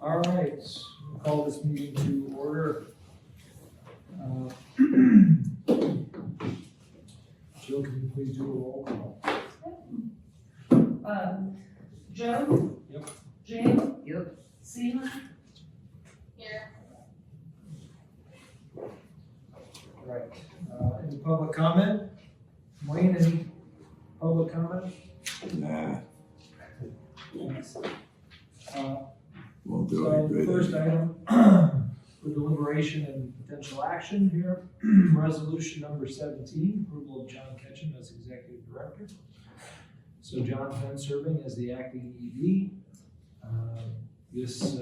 All right, we'll call this meeting to order. Jill, can you please do a roll call? Joe? Yep. Jane? Yep. Seema? Here. All right, any public comment? Wayne, any public comment? Nah, Thanks. won't do So any the good. first item for deliberation and potential action here, resolution number 17, approval of John Ketchum as executive director. So John's been serving as the acting ED. This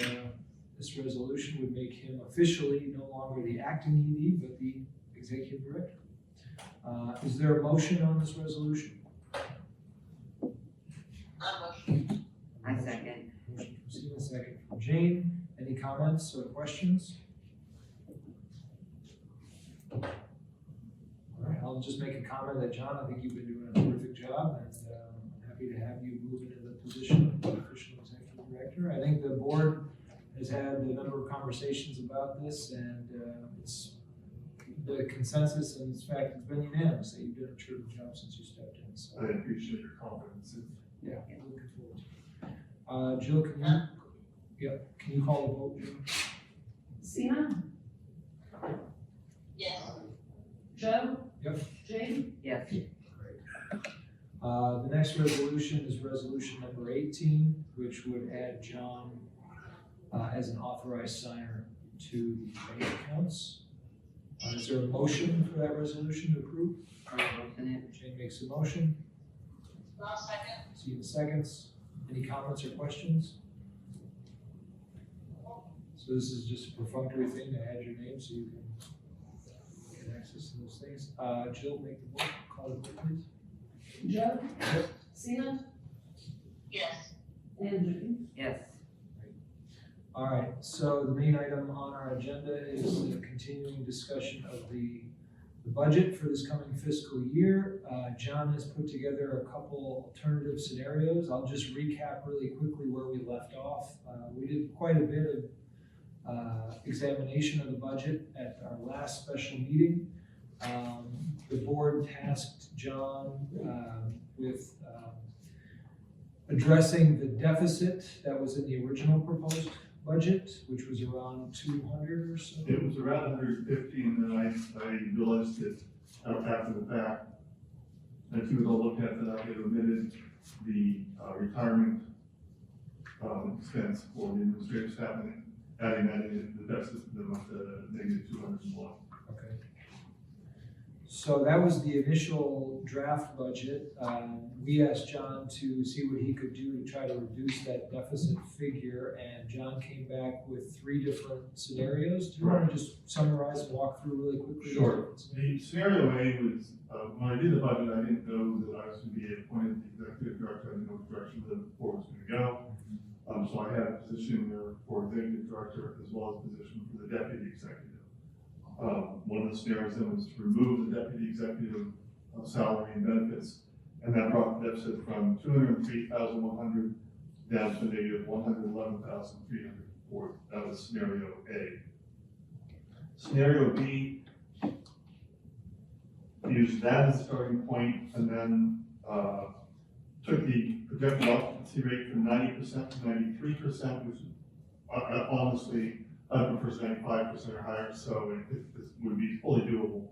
resolution would make him officially no longer the acting ED, but the executive director. Is there a motion on this resolution? Motion. I second. Motion from Stephen, second from Jane. Any comments or questions? All right, I'll just make a comment that, John, I think you've been doing a terrific job, and I'm happy to have you move into the position of official executive director. I think the board has had a number of conversations about this, and it's the consensus, and in fact, it's been unanimous that you've done a terrific job since you stepped in. So, I appreciate your confidence. yeah, looking forward to it. Jill, can you call the vote, Jill? Seema? Yes. Joe? Yep. Jane? Yes. The next resolution is resolution number 18, which would add John as an authorized signer to the bank accounts. Is there a motion for that resolution to approve? I'll motion it. Jane makes a motion, I'll second. Stephen seconds. Any comments or questions? So this is just a perfunctory thing to add your name so you can get access to those things. Jill, make the vote, call the vote, please. Joe? Seema? Yes. And Jane? Yes. All right, so the main item on our agenda is the continuing discussion of the budget for this coming fiscal year. John has put together a couple alternative scenarios. I'll just recap really quickly where we left off. We did quite a bit of examination of the budget at our last special meeting. The board tasked John with addressing the deficit that was in the original proposed budget, which was around 200 or so. It was around 150, and then I realized it after the fact. And if you would all look at that, they omitted the retirement expense for the administrative staff, and adding that in the deficit, then with the negative 201. Okay. So that was the initial draft budget. We asked John to see what he could do to try to reduce that deficit figure, and John came back with 3 different scenarios. Do you want to just summarize and walk through really quickly? Sure. The scenario A was, when I did the budget, I didn't know that I was going to be appointed the executive director. I didn't know which direction the board was going to go. So I had a position there for executive director as well as a position for the deputy executive. One of the scenarios then was to remove the deputy executive salary and benefits, and that brought the deficit from 203,100 down to negative 111,300. That was scenario A. Scenario B used that as a starting point, and then took the projected occupancy rate from 90% to 93%, which honestly, I prefer 95% or higher, so it would be fully doable.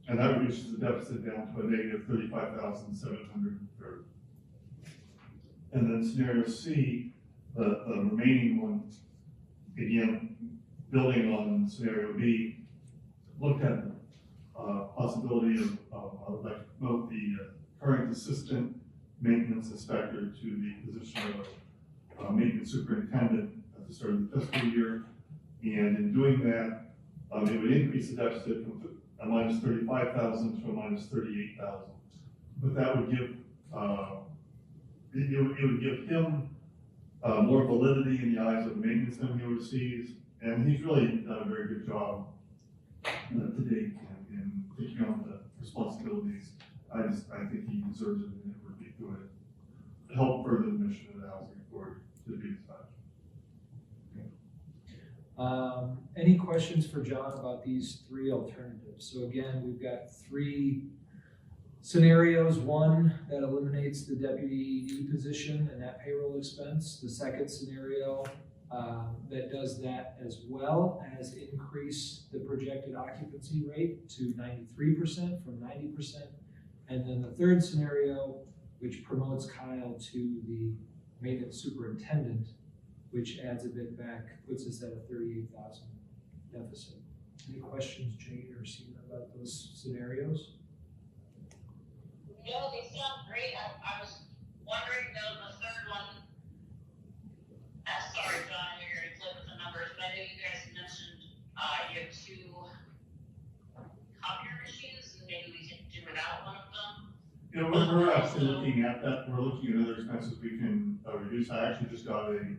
And that reduces the deficit down to a negative 35,730. And then scenario C, the remaining one, again, building on scenario B, looked at possibility of I would like to promote the current assistant maintenance inspector to the position of maintenance superintendent at the start of the fiscal year. And in doing that, it would increase the deficit from a minus 35,000 to a minus 38,000. But that would give, it would give him more validity in the eyes of the maintenance that he oversees. And he's really done a very good job to date in taking on the responsibilities. I think he deserves it, and it would be good to help further the mission of the housing authority to be dispatched. Any questions for John about these three alternatives? So again, we've got three scenarios. One that eliminates the deputy ED position and that payroll expense. The second scenario that does that as well as increase the projected occupancy rate to 93% from 90%. And then the third scenario, which promotes Kyle to the maintenance superintendent, which adds a bit back, puts us at a 38,000 deficit. Any questions, Jane or Sina, about those scenarios? No, they sound great. I was wondering though, the third one, sorry, John, I know you're gonna flip with the numbers, but I know you guys mentioned, you have two copier machines, and maybe we could do without one of them. You know, we're actually looking at that, we're looking at other expenses we can reduce. I actually just got a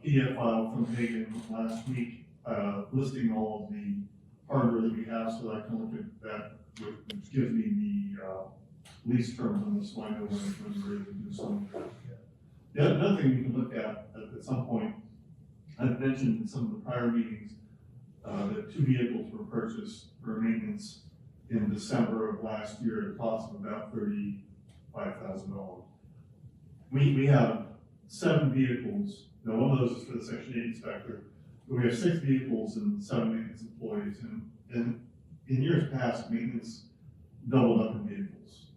PDF file from Hagan last week, listing all of the hardware that we have, so that I can look at that, which gives me the lease terms on this, so I know when we're ready to do something. The other thing we can look at some point, I've mentioned in some of the prior meetings, that 2 vehicles were purchased for maintenance in December of last year at a cost of about $35,000. We have 7 vehicles. Now, one of those is for the Section 8 inspector, but we have 6 vehicles and 7 maintenance employees. And in years past, maintenance doubled up in vehicles.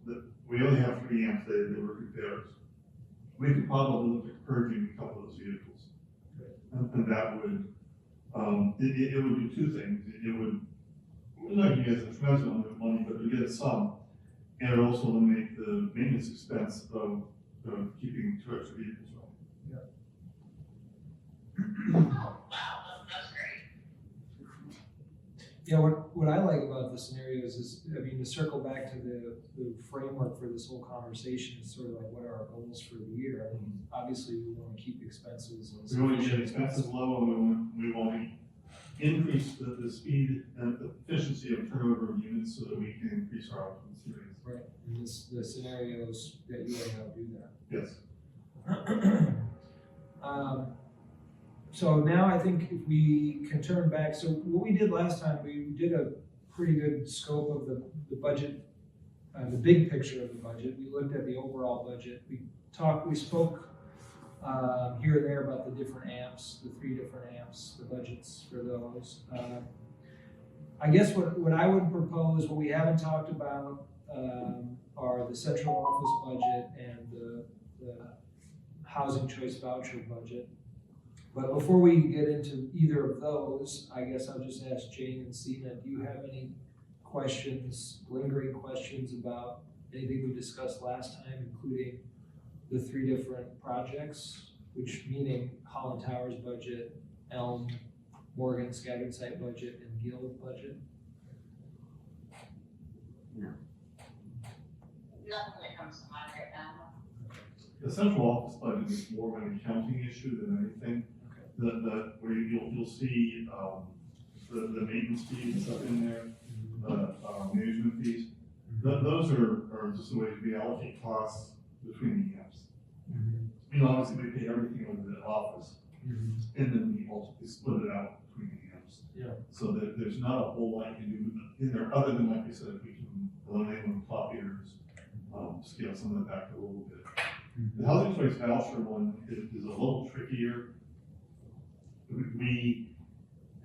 We only have 3 amps that were repairs. We could probably look at purging a couple of those vehicles. And that would, it would do 2 things. It would not give you guys a tremendous amount of money, but it would get us some. And it would also eliminate the maintenance expense of keeping 2 extra vehicles running. Oh, wow, that's great. Yeah, what I like about the scenarios is, I mean, to circle back to the framework for this whole conversation is sort of like, what are our goals for the year? I mean, obviously, we want to keep expenses as We want to get efficient as expenses low, and we want to increase the speed and the efficiency of turnover of units so that we can increase our occupancy rates. right, and the scenarios that you lay out do that. Yes. So now I think if we can turn back, so what we did last time, we did a pretty good scope of the budget, the big picture of the budget. We looked at the overall budget. We spoke here and there about the different amps, the 3 different amps, the budgets for those. I guess what I would propose, what we haven't talked about, are the central office budget and the housing choice voucher budget. But before we get into either of those, I guess I'll just ask Jane and Sina, do you have any questions, lingering questions about anything we discussed last time, including the 3 different projects, which meaning Holland Towers budget, Elm, Morgan scattered site budget, and Guild budget? Nothing that comes to mind right now. The central office budget is more of an accounting issue than anything. Where you'll see the maintenance fees and stuff in there, the management fees. Those are just the way we allocate costs between the amps. You know, obviously we pay everything over the office, and then we ultimately split it out between the amps. Yeah. So that there's not a whole lot you can do in there, other than, like we said, we can eliminate one copiers, scale some of that back a little bit. The housing choice voucher one is a little trickier. We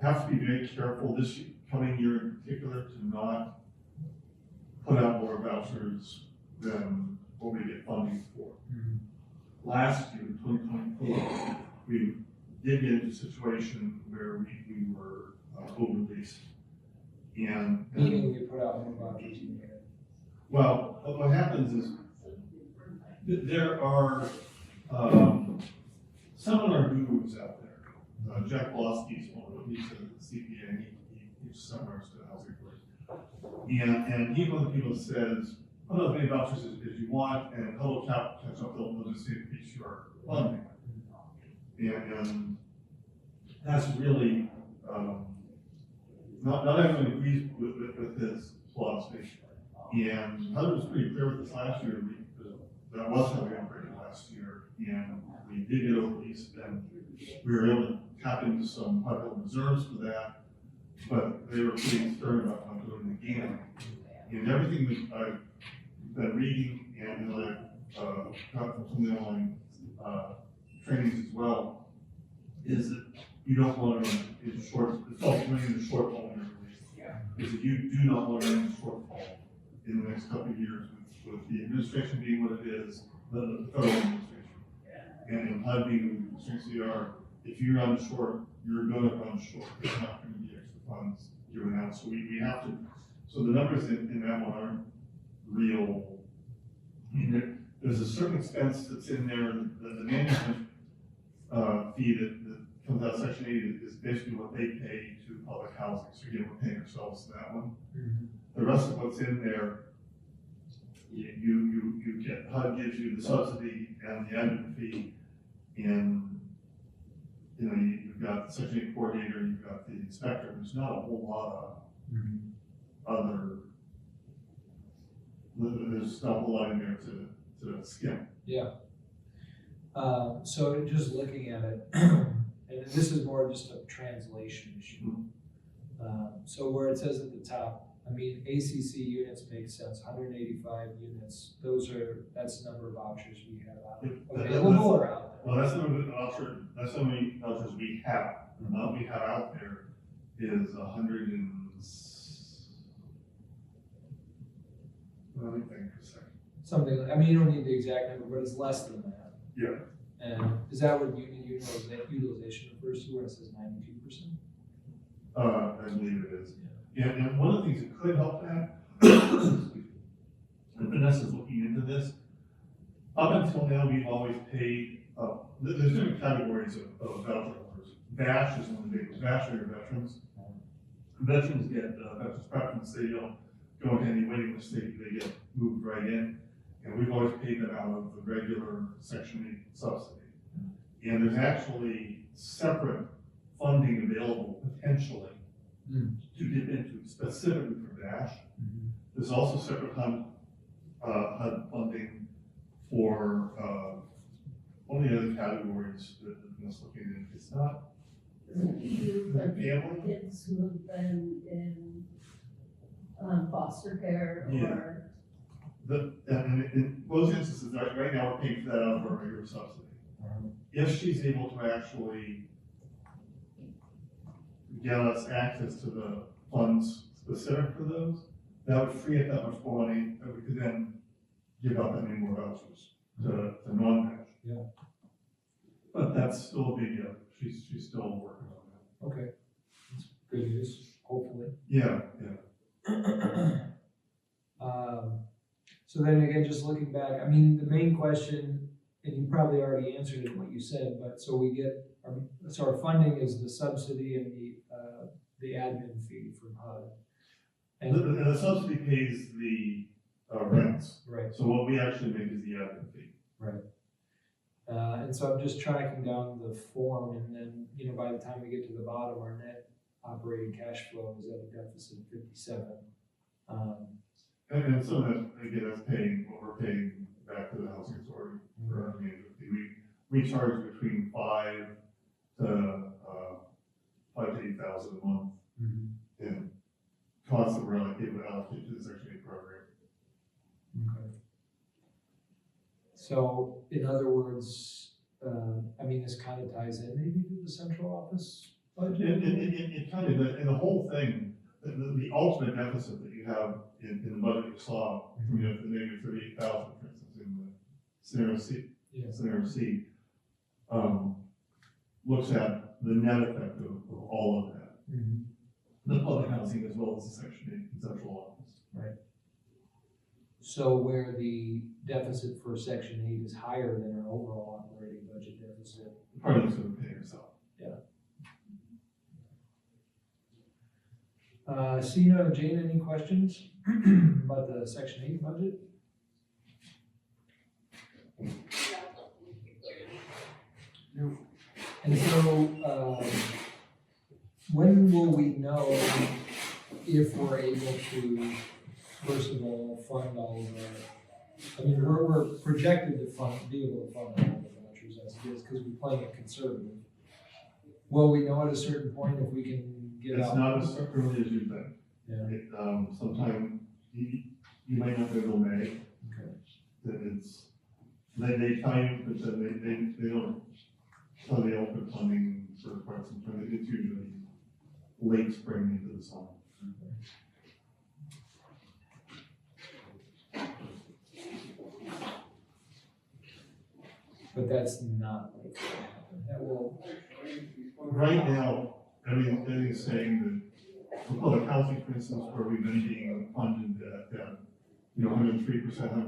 have to be very careful this coming year in particular to not put out more vouchers than what we get funding for. Last year, 2024, we did get into a situation where we were over-leased. Meaning we put out more vouchers in here. Well, what happens is there are seminar gurus out there. Jack Blosky's one of them. He's a CPA, and he teaches seminars to housing firms. And he's one of the people that says, put out as many vouchers as you want, and hello catch up, they'll just increase your funding. And that's really, not everyone agrees with his philosophy. And Heather was pretty clear with this last year, that was how we operated last year, and we did get over lease, and we were able to tap into some public reserves for that, but they were pretty stern about not doing it again. And everything that I've been reading and I've got from some of the online trainings as well, is that you don't want to run into short, it's all running into shortfall in your release. Is that you do not want to run into shortfall in the next couple of years with the administration being what it is, the federal administration. And HUD being the strengths they are, if you run short, you're gonna run short. There's not gonna be extra funds given out. So we have to, so the numbers in that one aren't real. I mean, there's a certain expense that's in there, the management fee that comes out of Section 8 is basically what they pay to public housing. So again, we're paying ourselves to that one. The rest of what's in there, you get, HUD gives you the subsidy and the admin fee, and you know, you've got the Section 8 coordinator, you've got the inspector. There's not a whole lot of other, there's not a whole lot in there to skim. Yeah. So just looking at it, and this is more just a translation issue. So where it says at the top, I mean, ACC units make sense, 185 units, that's the number of vouchers we have out, available or out there. Well, that's the number of vouchers, that's how many vouchers we have. The amount we have out there is 100 and, let me think for a second. Something, I mean, you don't need the exact number, but it's less than that. Yeah. And is that what utilization refers to, where it says 92%? I believe it is. Yeah, and one of the things that could help that, and Vanessa's looking into this, up until now, we've always paid, there's different categories of voucher holders. VASH is one of the big ones. VASH are your veterans. Veterans get veterans preference, they don't go into any waiting list, they get moved right in. And we've always paid them out of the regular Section 8 subsidy. And there's actually separate funding available potentially to dip into specifically for VASH. There's also separate HUD funding for one of the other categories that is looking at. It's not You, the like family. kids who have been in foster care Yeah. or. And in most instances, right now, we're paying for that out of our regular subsidy. If she's able to actually get us access to the funds specific for those, that would free up that much more money that we could then give out that many more vouchers to non-match. Yeah. But that's still a big if. She's still working on that. Okay, that's good news, hopefully. Yeah. So then again, just looking back, I mean, the main question, and you probably already answered it in what you said, but so we get, so our funding is the subsidy and the admin fee from HUD. And the subsidy pays the rents. Right. So what we actually make is the admin fee. And so I'm just tracking down the form, and then, you know, by the time we get to the bottom, our net operating cash flow is at a deficit of 57. And some of that, again, that's paying what we're paying back to the housing authority for our management fee. We charge between $5,000 to $8,000 a month in costs that we're allocated to the Section 8 program. Okay. So, in other words, I mean, this kind of ties in maybe to the central office budget? It kind of, and the whole thing, the ultimate deficit that you have in the budget you saw, you have the negative 38,000, for instance, in the scenario C. Yeah. Scenario C, looks at the net effect of all of that. The public housing as well as the Section 8 central office. So where the deficit for Section 8 is higher than our overall operating budget deficit. Part of it's going to pay yourself. Sina, Jane, any questions about the Section 8 budget? And so, when will we know if we're able to, first of all, fund all of our, I mean, we're projected to be able to fund all of the vouchers as it is, because we're playing it conservative. Will we know at a certain point if we can get It's out? not as early as you think. Yeah, It, sometime, you might not go till May, okay. that it's, they tell you, but then they don't tell the open funding for quite some time, it's usually late spring into the summer. But that's not likely to happen. That will, Right now, everything's saying that, for public housing, for instance, where we've been being funded at, 103%,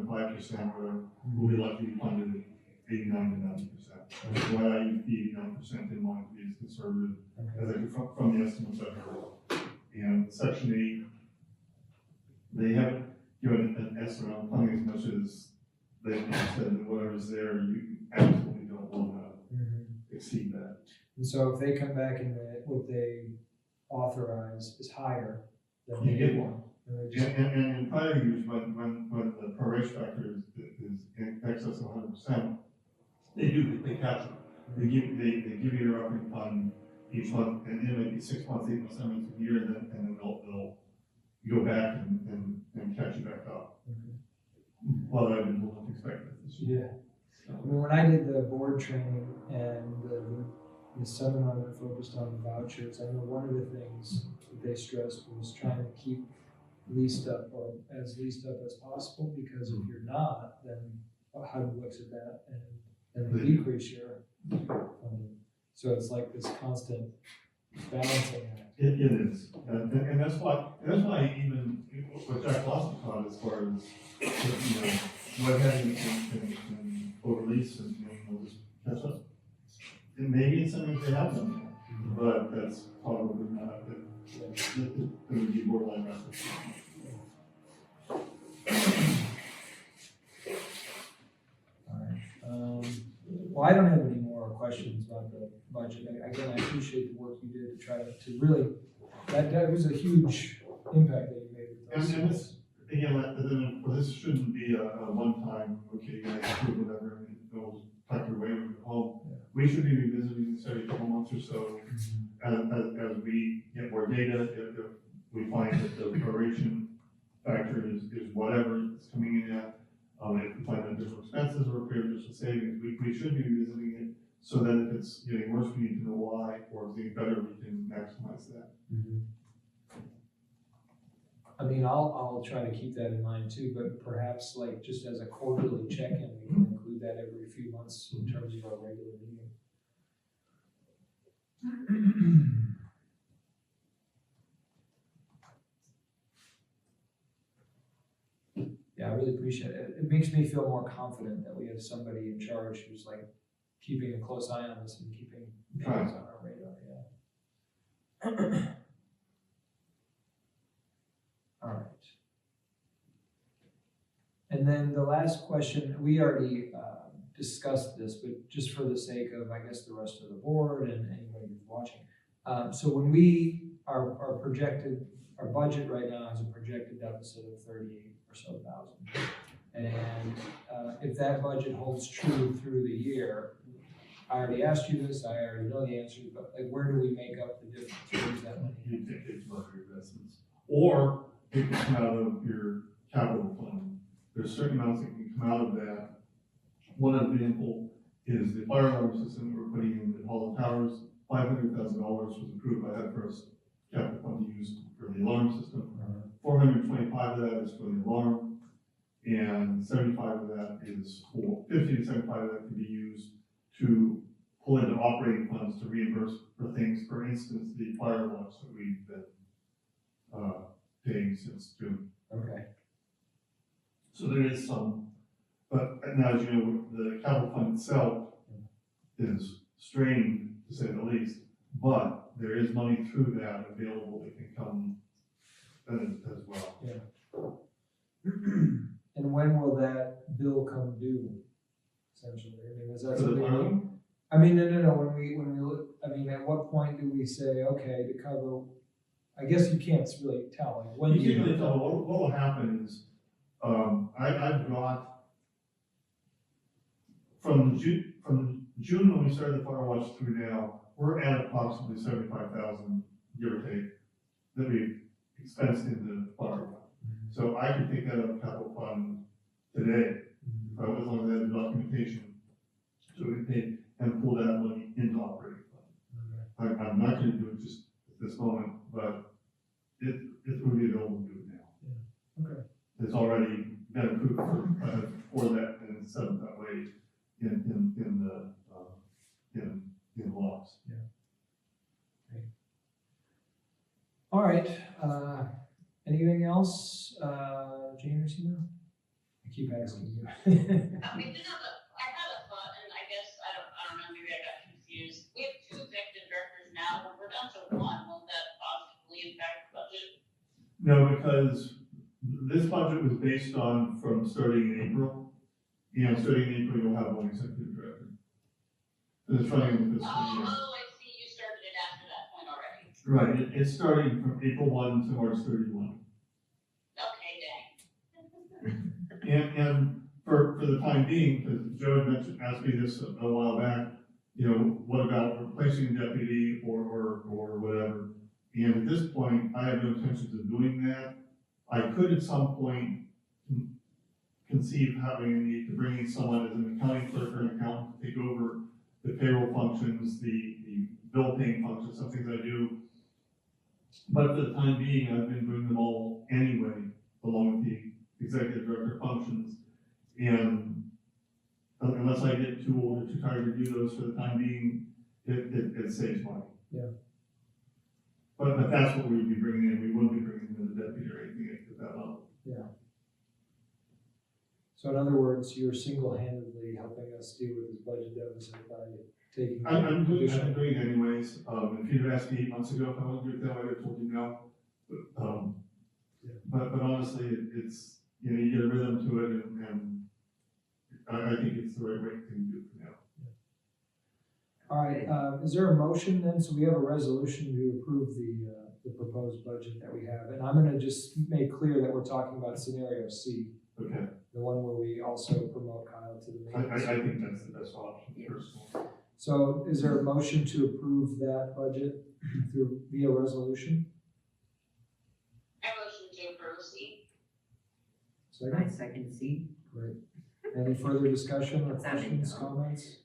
105%, we'll be likely to be funded at 89 to 90%. Why I use the 89% in mind to be as conservative as I can from the estimates I've heard. And Section 8, they haven't given an estimate on funding as much as they've said that whatever's there, you absolutely don't want to exceed that. and so if they come back and what they authorize is higher than You they get do, one. then they just, And in prior years, when the proration factor is in excess of 100%, they catch it. They give you your operating fund each month, and it might be 6 months, 8 months, 7 months, a year, and then they'll go back and catch you back up. Well, I didn't expect that this year. yeah. I mean, when I did the board training and the seminar that focused on the vouchers, I know one of the things that they stressed was trying to keep leased up or as leased up as possible, because if you're not, then HUD looks at that and they decrease your funding. So it's like this constant balancing act. It is, and that's why even what Jack Lawson taught as far as, what having can over-lease and, we'll just catch up. And maybe in some ways they have done that, but that's probably not, it would be borderline message. Alright, well, I don't have any more questions about the budget. Again, I appreciate the work you did to try to really, that was a huge impact that you made with And those. again, this shouldn't be a one-time, okay, you guys do whatever, and go tuck your way and go home. Yeah. We should be revisiting this every couple months or so, as we get more data, if we find that the proration factor is whatever it's coming in at, if we find additional expenses or if we have additional savings, we should be revisiting it, so that if it's getting worse, we need to know why, or if it's getting better, we can maximize that. I mean, I'll try to keep that in mind too, but perhaps like just as a quarterly check-in, we can include that every few months in terms of our regular meeting. Yeah, I really appreciate it. It makes me feel more confident that we have somebody in charge who's like keeping a close eye on this and keeping things on our radar, yeah. All right. And then the last question, we already discussed this, but just for the sake of, I guess, the rest of the board and anybody who's watching. So when we are projected, our budget right now has a projected deficit of 38 or so thousand. And if that budget holds true through the year, I already asked you this, I already know the answer, but like, where do we make up the difference? Where is that money? You take it from other investments, or it can come out of your capital fund. There's certain amounts that can come out of that. One example is the fire alarm system we're putting in the Holland Towers. $500,000 was approved by that first capital fund to use for the alarm system. 425 of that is for the alarm, and 75 of that is for, 50 to 75 of that can be used to pull into operating funds to reimburse for things, for instance, the fire alarms that we've been paying since June. Okay. So there is some, but now, as you know, the capital fund itself is strained, to say the least, but there is money through that available that can come as well. And when will that bill come due, essentially? I mean, is that For the something? loan? I mean, no, when we look, I mean, at what point do we say, okay, to cover, I guess you can't really tell, like, when do You can't really you? tell. What will happen is, I've got, from June when we started the fire watch through now, we're at approximately 75,000, give or take, that we've expensed into fire fund. So I could take that out of capital fund today, if I was on that documentation, so we pay and pull that money into operating fund. I'm not gonna do it just at this moment, but it will be available to do it now. Okay. It's already been approved for that and set up that way in laws. All right, anything else, Jane or Sina? I keep asking you. We did have I had a thought, and I guess, I don't know, maybe I got confused. We have 2 executive directors now, we're down to 1, won't that possibly impact the budget? No, because this budget was based on from starting in April. Starting in April, you'll have one executive director. And it's running in the fiscal year. Oh, I see, you started it after that point already. Right, it's starting from April 1 to March 31. Okay, dang. And for the time being, because Joe had asked me this a while back, what about replacing a deputy or whatever? And at this point, I have no intentions of doing that. I could at some point conceive having a need to bring in someone as an accounting clerk or an accountant to take over the payroll functions, the bill paying functions, some things I do. But for the time being, I've been doing them all anyway, along with the executive director functions. And unless I get too old or too tired to do those for the time being, it saves money. Yeah. But that's what we would be bringing in. We wouldn't be bringing in the deputy or anything at that level. Yeah. So in other words, you're single-handedly helping us deal with this budget deficit by taking. I'm doing it anyways. If you'd asked me 8 months ago if I wanted to do it that way, I would have told you no. But honestly, it's, you get a rhythm to it and I think it's the right thing to do for now. All right, is there a motion then? So we have a resolution to approve the proposed budget that we have. And I'm gonna just make clear that we're talking about scenario C, Okay, the one where we also promote Kyle to the I main. think that's the best option personally. So is there a motion to approve that budget via resolution? I motion to approve C. I Second? second C. Great. Any further discussion or Sounding questions, dumb. comments?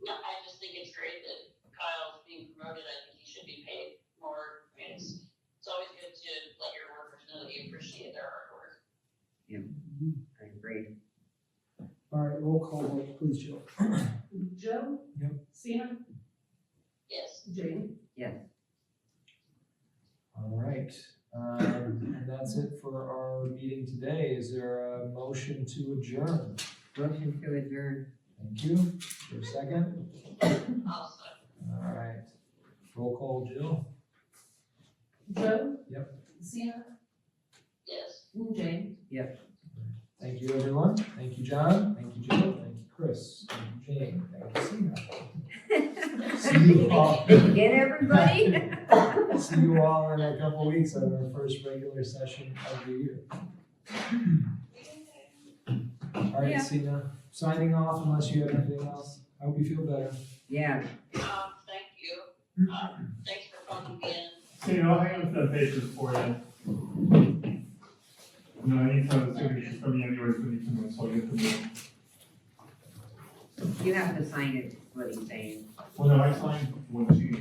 No, I just think it's great that Kyle's being promoted. I think he should be paid more. I mean, it's always good to let your workers know that you appreciate their hard work. I agree. All right, roll call vote, please, Jill. Joe? Yep. Sina? Yes. Jane? Yes. All right, and that's it for our meeting today. Is there a motion to adjourn? Motion to adjourn. Thank you. Is there a second? I'll second. All right. Roll call, Jill. Joe? Yep. Sina? Yes. Jane? Thank you, everyone. Thank you, John. Thank you, Jill. Thank you, Chris. Thank you, Jane. Thank you, Sina. See you all. Did you get everybody? See you all in a couple weeks on our first regular session of the year. All right, Yeah. Sina, signing off unless you have anything else. I hope you feel better. Yeah. Thank you. Thanks for phoning me in. So, I'll hang on to the papers for you. I need some signatures from you anyways, but you can, so I'll get them. You have to sign it, what he's saying. Well, no, I signed one sheet.